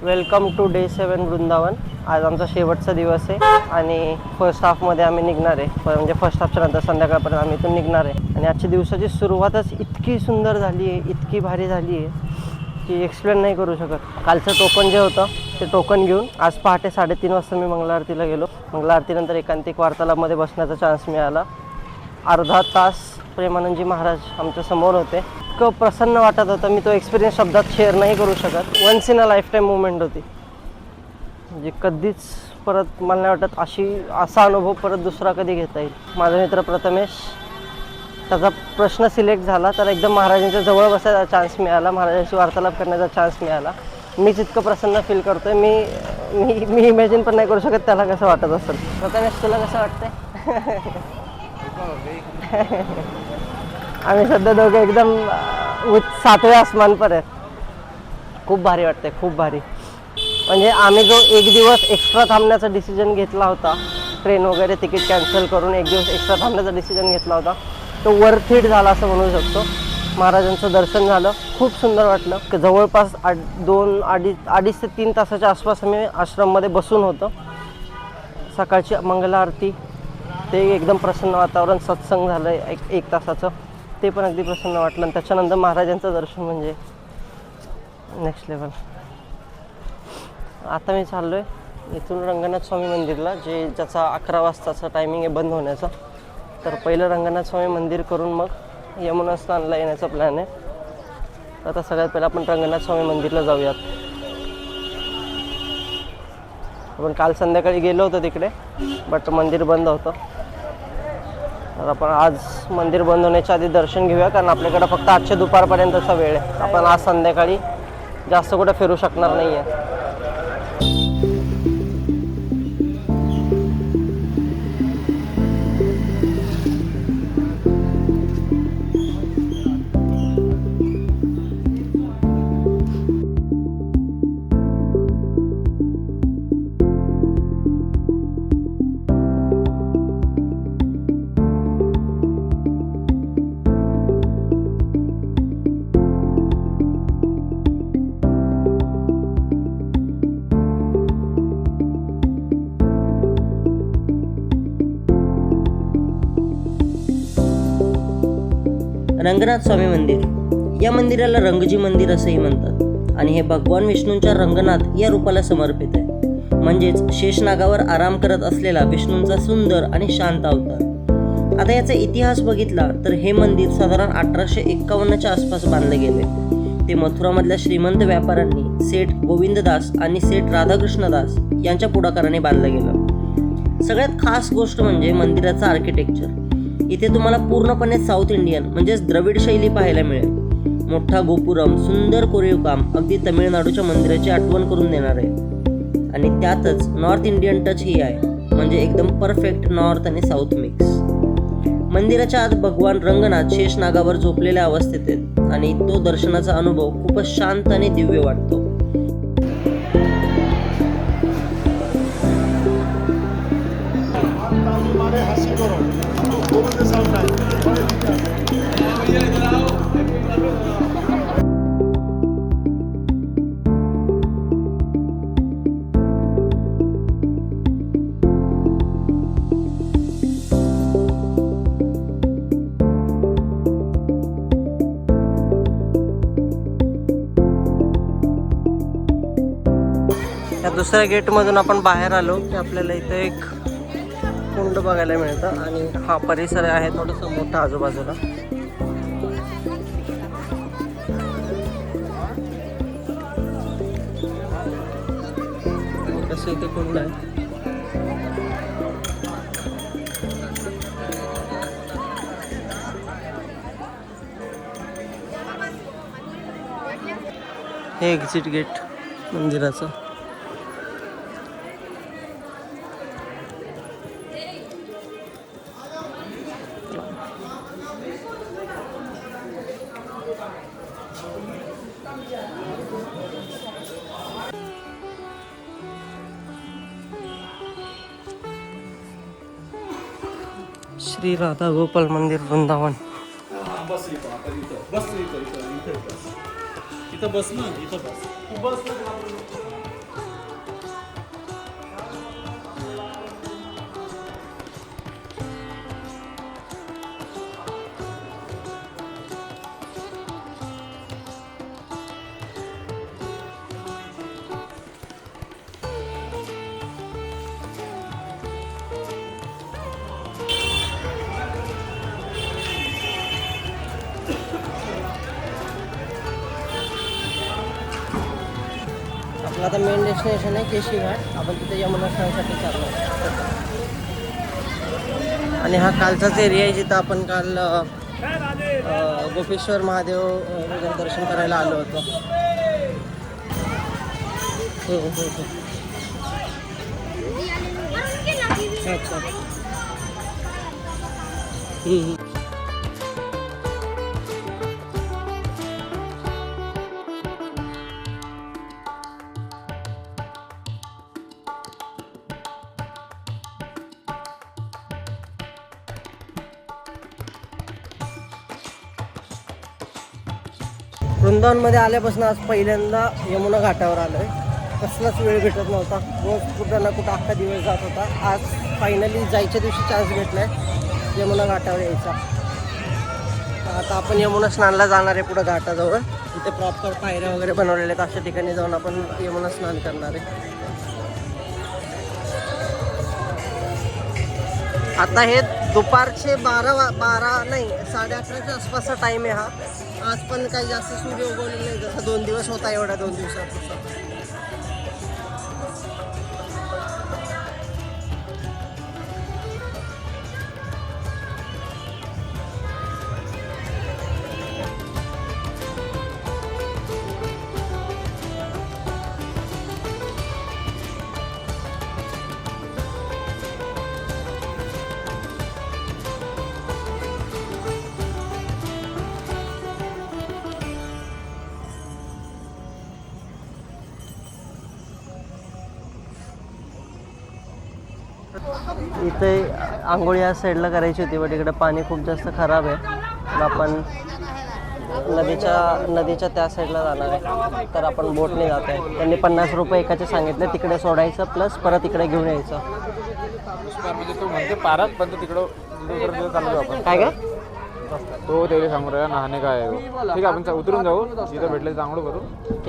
Welcome to day 7 Vrindavan. आज आमचा शेवटचा दिवस आहे आणि फर्स्ट हाफमध्ये आम्ही निघणार आहे. म्हणजे फर्स्ट हाफच्या नंतर संध्याकाळपर्यंत आम्ही इथून निघणार आहे. आणि आजच्या दिवसाची सुरुवातच इतकी सुंदर झाली आहे, इतकी भारी झाली आहे की एक्सप्लेन नाही करू शकत. कालचं टोकन जे होतं ते टोकन घेऊन आज पहाटे 3:30 वाजता मी मंगला आरतीला गेलो. मंगला आरतीनंतर एकांतिक वार्तालापमध्ये बसण्याचा चान्स मिळाला. अर्धा तास प्रेमानंदजी महाराज आमच्या समोर होते. इतकं प्रसन्न वाटत होतं, मी तो एक्सपिरियन्स शब्दात शेअर नाही करू शकत. Once in a lifetime movement होती. म्हणजे कधीच परत मला नाही वाटत असा अनुभव परत दुसरा कधी घेता येईल. माझा मित्र प्रथमेश, त्याचा प्रश्न सिलेक्ट झाला तर एकदम महाराजांच्या जवळ बसायचा चान्स मिळाला, महाराजांशी वार्तालाप करण्याचा चान्स मिळाला. मीच इतकं प्रसन्न फील करतोय. मी इमॅजिन पण नाही करू शकत त्याला कसं वाटत असेल. प्रथमेश, तुला कसं वाटतंय? आम्ही सध्या दोघे एकदम 7व्या आसमान पर आहेत. खूप भारी वाटतंय, खूप भारी. म्हणजे आम्ही जो एक दिवस एक्स्ट्रा थांबण्याचा डिसिजन घेतला होता, ट्रेन वगैरे तिकीट कॅन्सल करून एक दिवस एक्स्ट्रा थांबण्याचा डिसिजन घेतला होता, तो वर्थ इट झाला असं म्हणू शकतो. महाराजांचं दर्शन झालं, खूप सुंदर वाटलं. जवळपास 2-2.5 ते 3 तासाच्या आसपास आम्ही आश्रममध्ये बसून होतो. सकाळची मंगला आरती, ते एकदम प्रसन्न वातावरण, सत्संग झालं एक तासाचं, ते पण अगदी प्रसन्न वाटलं. आणि त्याच्यानंतर महाराजांचं दर्शन म्हणजे नेक्स्ट लेवल. आता मी चाललो आहे इथून रंगनाथ स्वामी मंदिरला, ज्याचा 11 वाजताचा टायमिंग आहे बंद होण्याचा. तर पहिलं रंगनाथ स्वामी मंदिर करून मग यमुना स्नानला येण्याचा प्लॅन आहे. आता सगळ्यात पहिलं आपण रंगनाथ स्वामी मंदिरला जाऊयात. आपण काल संध्याकाळी गेलो होतो तिकडे, बट मंदिर बंद होतं. तर आपण आज मंदिर बंद होण्याच्या आधी दर्शन घेऊया, कारण आपल्याकडं फक्त आजच्या दुपारपर्यंतचा वेळ आहे. आपण आज संध्याकाळी जास्त कुठं फिरू शकणार नाही आहे. रंगनाथ स्वामी मंदिर, या मंदिराला रंगजी मंदिर असंही म्हणतात आणि हे भगवान विष्णूंच्या रंगनाथ या रूपाला समर्पित आहे. म्हणजेच शेषनागावर आराम करत असलेला विष्णूंचा सुंदर आणि शांत अवतार. आता याचा इतिहास बघितला तर हे मंदिर साधारण 1851च्या आसपास बांधले गेले. ते मथुरामधल्या श्रीमंत व्यापाऱ्यांनी सेठ गोविंददास आणि सेठ राधाकृष्णदास यांच्या पुढाकाराने बांधलं गेलं. सगळ्यात खास गोष्ट म्हणजे मंदिराचं आर्किटेक्चर. इथे तुम्हाला पूर्णपणे साऊथ इंडियन म्हणजेच द्रविड शैली पाहायला मिळेल. मोठा गोपुरम, सुंदर कोरीव काम, अगदी तमिळनाडूच्या मंदिराची आठवण करून देणार आहे. आणि त्यातच नॉर्थ इंडियन टच ही आहे, म्हणजे एकदम परफेक्ट नॉर्थ आणि साऊथ मिक्स. मंदिराच्या आत भगवान रंगनाथ शेषनागावर झोपलेल्या अवस्थेत आहेत आणि तो दर्शनाचा अनुभव खूपच शांत आणि दिव्य वाटतो. या दुसऱ्या गेटमधून आपण बाहेर आलो की आपल्याला इथं एक कुंड बघायला मिळतं आणि हा परिसर आहे थोडंसं मोठा आजूबाजूला. कसं इथे कुंड आहे. हे एक्झिट गेट मंदिराचं. श्री राधा गोपाल मंदिर वृंदावन. बस इथं आता इथं बस इथं इथं इथं बस इथं बस ना इथं बस बस आता मेन डेस्टिनेशन आहे केशी घाट. आपण तिथे यमुना स्नानासाठी चाललो. आणि हा कालचाच एरिया आहे जिथं आपण काल गोपेश्वर महादेव वगैरे दर्शन करायला आलो होतो. अच्छा. वृंदावनमध्ये आल्यापासून आज पहिल्यांदा यमुना घाटावर आलो आहे. कसलाच वेळ भेटत नव्हता. रोज कुठं ना कुठं अख्खा दिवस जात होता. आज फायनली जायच्या दिवशी चान्स भेटला आहे यमुना घाटावर यायचा. आता आपण यमुना स्नानला जाणार आहे पुढं घाटाजवळ. तिथे प्रॉपर पायऱ्या वगैरे बनवलेल्या आहेत. अशा ठिकाणी जाऊन आपण यमुना स्नान करणार आहे. आता हे दुपारचे 12 नाही 11:30च्या आसपासचा टाईम आहे हा. आज पण काही जास्त सूर्य उगवलेला नाही. जसं 2 दिवस होता एवढ्या 2 दिवसात. इथे आंघोळ या साईडला करायची होती बट इकडे पाणी खूप जास्त खराब आहे. तर आपण नदीच्या त्या साईडला जाणार आहे. तर आपण बोटने जात आहे. त्यांनी 50 रुपये एकाचे सांगितले. तिकडे सोडायचं प्लस परत इकडे घेऊन यायचं. म्हणजे तो म्हणते पारात पण तिकडं चालू आपण काय काय तो त्याला सांगू राहिला नहाणे काय आहे. ठीक आहे आपण उतरून जाऊ. जिथं भेटलं चांगलं करू.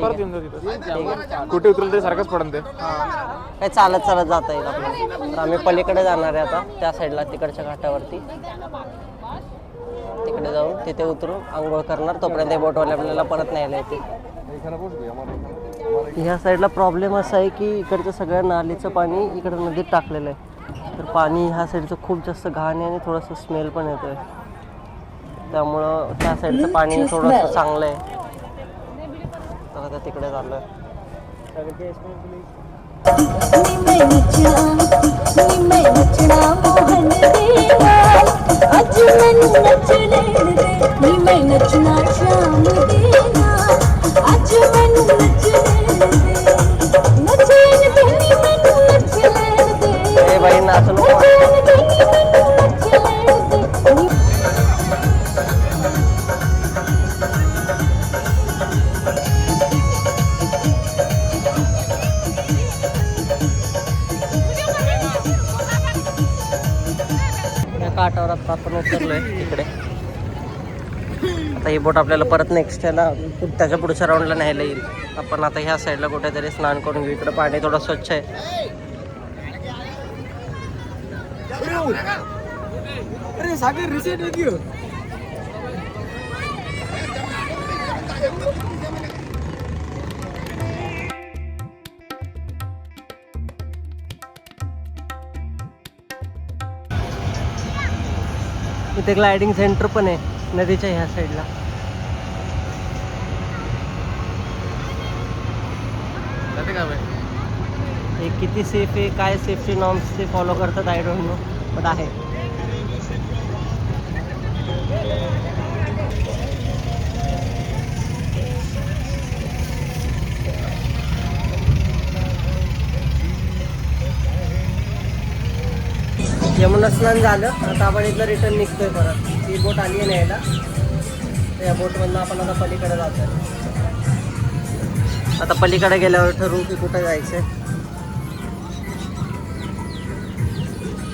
परत येऊन जाऊ तिथं. कुठे उतरलं ते सारखंच पडन ते. काय चालत जाता येईल आपल्याला. तर आम्ही पलीकडे जाणार आहे आता त्या साईडला तिकडच्या घाटावरती. तिकडे जाऊन तिथे उतरून आंघोळ करणार. तोपर्यंत बोटवाले आपल्याला परत न्यायला येते. ह्या साईडला प्रॉब्लेम असा आहे की इकडचं सगळ्या नालीचं पाणी इकडं नदीत टाकलेलं आहे. तर पाणी ह्या साईडचं खूप जास्त घाण आहे आणि थोडंसं स्मेल पण येतोय. त्यामुळं त्या साईडचं पाणी थोडंसं चांगलं आहे. तर आता तिकडे चाललोय. बाई नाचू नको. काठावर आता आपण उतरलोय तिकडे. आता ही बोट आपल्याला परत नेक्स्ट त्याला त्याच्या पुढच्या राऊंडला न्यायला येईल. आपण आता ह्या साईडला कुठेतरी स्नान करून घेऊ. इकडे पाणी थोडं स्वच्छ आहे. इथे ग्लायडिंग सेंटर पण आहे नदीच्या ह्या साईडला. हे किती सेफ आहे काय सेफ्टी नॉर्म्स ते फॉलो करतात आय डोंट नो बट आहे. यमुना स्नान झालं. आता आपण इथलं रिटर्न निघतोय परत. ही बोट आली आहे न्यायला. या बोटमधनं आपण आता पलीकडे जातोय. आता पलीकडे गेल्यावर ठरवू की कुठं जायचं.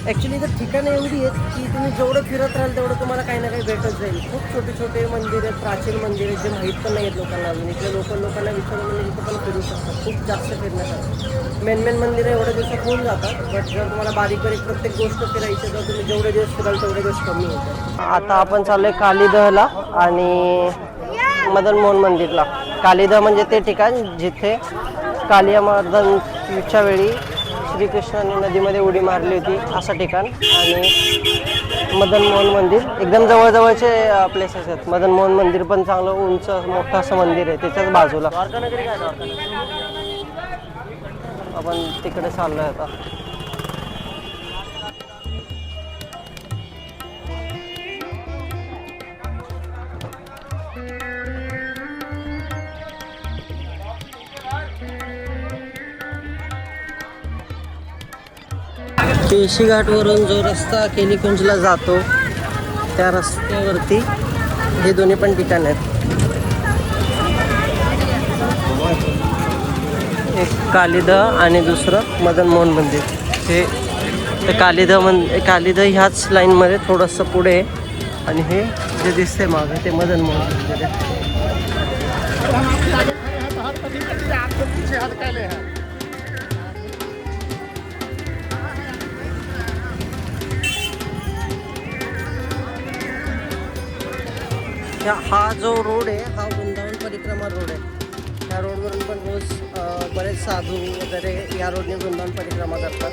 ॲक्च्युली तर ठिकाणं एवढी आहेत की तुम्ही जेवढं फिरत राहाल तेवढं तुम्हाला काही ना काही भेटत जाईल. खूप छोटे छोटे मंदिर आहेत, प्राचीन मंदिर आहेत जे माहीत पण नाही आहेत लोकांना अजून. इथले लोकांना विचारून म्हणजे इथं पण फिरू शकतात. खूप जास्त फिरण्यासाठी मेन मंदिरं एवढ्या दिवसात होऊन जातात. बट जर तुम्हाला बारीक प्रत्येक गोष्ट फिरायची तर तुम्ही जेवढे दिवस फिराल तेवढे दिवस कमी होतात. आता आपण चाललोय कालीदहला आणि मदन मोहन मंदिरला. कालिदा म्हणजे ते ठिकाण जिथे कालियामर्दनच्या वेळी श्रीकृष्णाने नदीमध्ये उडी मारली होती असं ठिकाण. आणि मदन मोहन मंदिर एकदम जवळजवळचे प्लेसेस आहेत. मदन मोहन मंदिर पण चांगलं उंच मोठं असं मंदिर आहे त्याच्याच बाजूला. आपण तिकडे चाललोय आता. केशी घाटवरून जो रस्ता केलीकुंजला जातो त्या रस्त्यावरती हे दोन्ही पण ठिकाण आहेत. एक कालिदा आणि दुसरं मदन मोहन मंदिर. हे कालिदा ह्याच लाईनमध्ये थोडंसं पुढे आहे आणि हे जे दिसते मागे ते मदन मोहन मंदिर आहे. हा जो रोड आहे हा वृंदावन परिक्रमा रोड आहे. त्या रोडवरून पण रोज बरेच साधू वगैरे या रोडने वृंदावन परिक्रमा करतात.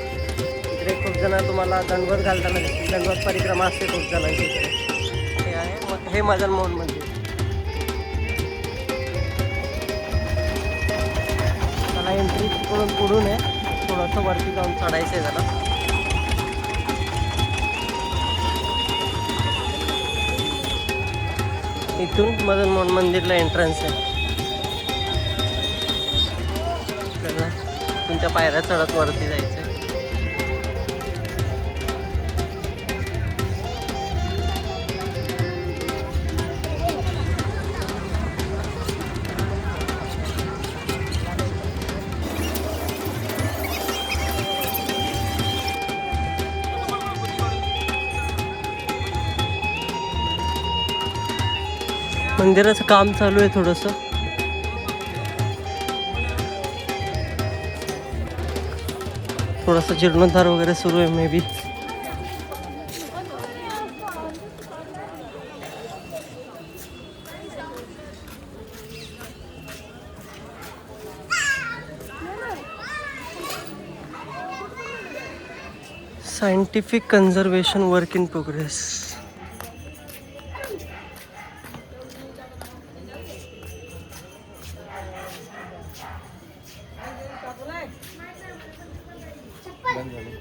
इकडे खूप जण तुम्हाला दंडवत घालताना दिसतील. दंडवत परिक्रमा असते खूप जणांची इकडे. हे आहे हे मदन मोहन मंदिर. त्याला एंट्री तिकडून पुढून आहे. थोडंसं वरती जाऊन चढायचं आहे त्याला. इथून मदन मोहन मंदिरला एंट्रन्स आहे. इथून त्या पायऱ्या चढत वरती जायचं. मंदिराचं काम चालू आहे थोडंसं. थोडासा जीर्णोद्धार वगैरे सुरू आहे may be. Scientific conservation work in progress.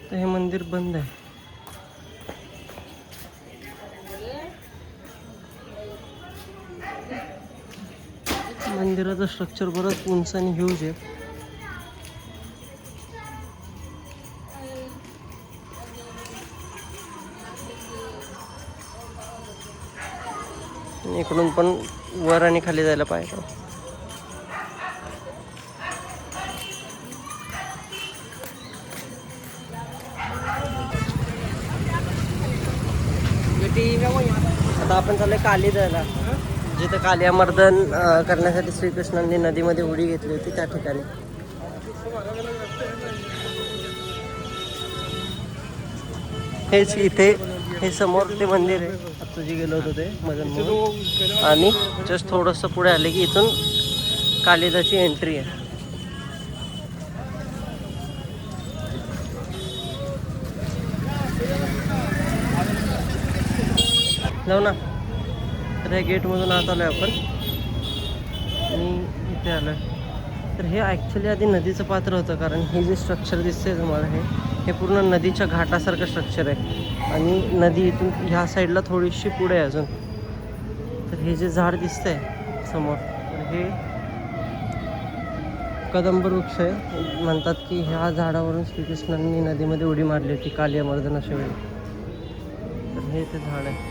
तर हे मंदिर बंद आहे. मंदिराचं स्ट्रक्चर बरंच उंच आणि ह्यूज आहे. इकडून पण वर आणि खाली जायला पाहिजे. आता आपण चाललोय कालिदाला, जिथं कालियामर्दन करण्यासाठी श्रीकृष्णांनी नदीमध्ये उडी घेतली होती त्या ठिकाणी. हेच इथे हे समोर ते मंदिर आहे. आता जे गेलो होतो ते मदन मोहन. आणि जस्ट थोडंसं पुढे आले की इथून कालिदाची एंट्री आहे. जाऊ ना. तर या गेटमधून आत आलो आहे आपण आणि इथे आलो आहे. तर हे ॲक्च्युली आधी नदीचं पात्र होतं, कारण हे जे स्ट्रक्चर दिसतंय तुम्हाला हे पूर्ण नदीच्या घाटासारखं स्ट्रक्चर आहे. आणि नदी इथून ह्या साईडला थोडीशी पुढे आहे अजून. तर हे जे झाड दिसतंय समोर, तर हे कदंब वृक्ष आहे. म्हणतात की ह्या झाडावरून श्रीकृष्णांनी नदीमध्ये उडी मारली होती कालियामर्दनाच्या वेळी. तर हे ते झाड आहे.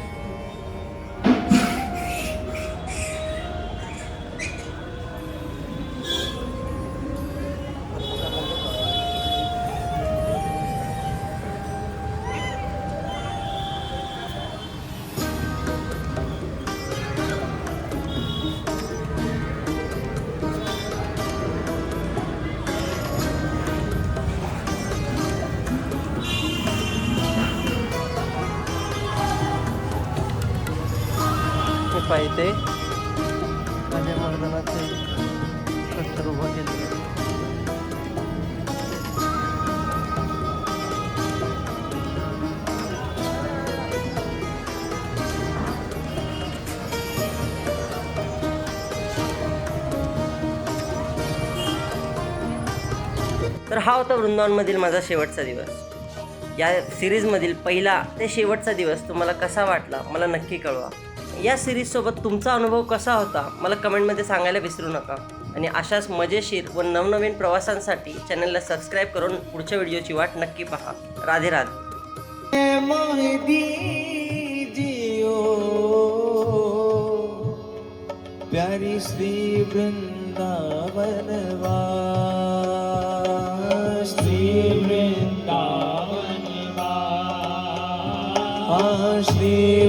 पाहिजे कालियामर्दनाचे तर हा होता वृंदावनमधील माझा शेवटचा दिवस. या सिरीजमधील पहिला ते शेवटचा दिवस तुम्हाला कसा वाटला मला नक्की कळवा. या सिरीजसोबत तुमचा अनुभव कसा होता मला कमेंटमध्ये सांगायला विसरू नका. आणि अशाच मजेशीर व नवनवीन प्रवासांसाठी चॅनलला सबस्क्राईब करून पुढच्या व्हिडिओची वाट नक्की पहा. राधे राधे. प्यारी श्री वृंदावन श्री वृंदावन श्री